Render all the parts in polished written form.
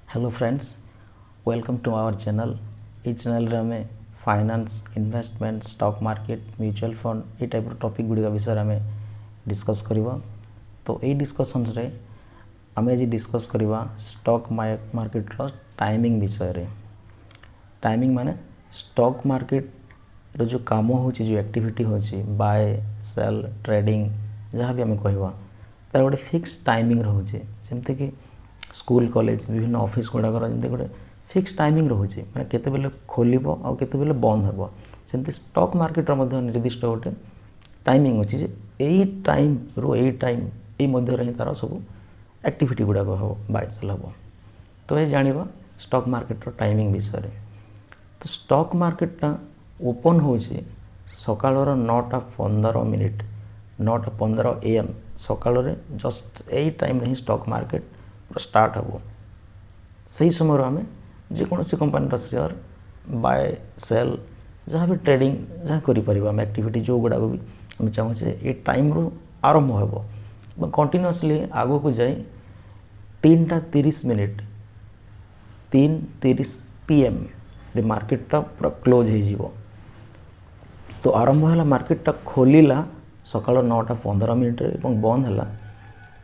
Hello friends, welcome to our channel. ये channel रे हमें finance, investment, stock market, mutual fund ये type topic गुड़िक विषय में डिस्कस करवा। तो ये डिस्कशंस रे आम आज डिस्कस करवा स्टॉक मार्केट रो टाइमिंग विषय रे। टाइमिंग माने स्टॉक मार्केट रो जो काम हो जो एक्टिविटी होची बाय सेल ट्रेडिंग जहाँ भी आम कहवा तार गोटे फिक्स टाइमिंग रोचे। जमती कि स्कूल कॉलेज विभिन्न ऑफिस गुड़ाकर जमी गोटे फिक्स टाइमिंग रोचे मैंने केतेबेले खोलिबो आ केतेबेले बंद हेबो। सेमती स्टॉक मार्केट निर्दिष्ट गोटे टाइमिंग अच्छी जे यही टाइम रो यही टाइम ये मध्य ही तार सब एक्टिविटी गुड़ाक हम बाय सेल हम। तो ये जानिबा स्टॉक मार्केट रो टाइमिंग विषय रे। तो स्टॉक मार्केटा ओपन हो सकाळ 9:15 9:15 AM सकाळ जस्ट यही टाइम ही स्टॉक मार्केट स्टार्ट हम। सही समय आम जेकोसी कंपानी शेयर बाय सेल जहाँ भी ट्रेडिंग जहाँ करें एक्टिविटी जो गुड़ाक भी आम चाहूचे ये टाइम रू आरंभ हो कंटिन्यूअसली आग को जाए 3:30 3:30 PM रे मार्केटा पूरा क्लोज हो। तो आरंभ है मार्केटा खोलिला सकाळ 9:15 और बंद है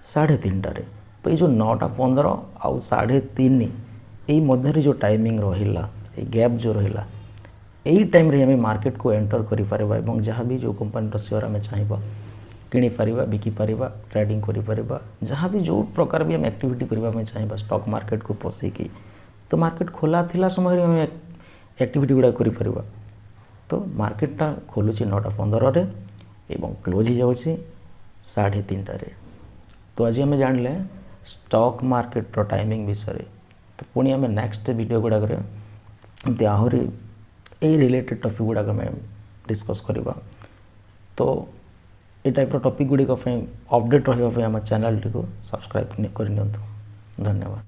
3:30। तो ये जो 9:15 आउ 3:30 यही मध्य जो टाइमिंग रहा गैप जो रहा यही टाइम रे हमें मार्केट को एंटर करें जहाँ भी जो कंपानी शेयर आम चाहिए किनीपर बिकिपर ट्रेडिंग करें जहाँ भी जो प्रकार भी आम एक्टिविटी करने चाहिए स्टॉक मार्केट को पशिकी। तो मार्केट खोला थिला समय आम एक्टिविटी गुड़ा करें। तो मार्केटा खोलुची 9:15 एवं क्लोज हो जाऊँगी 3:30। तो आज आम जानिले स्टॉक मार्केट रो टाइमिंग विषय। तो पुणी आम नेक्स्ट वीडियो गुड़ाक एमती आहरी यही रिलेटेड टॉपिक गुड़ाक आम डिस्कस करवा। तो ये टाइप टॉपिक गुड़िक अपडेट रही आम चैनल टी सब्सक्राइब करनी। धन्यवाद।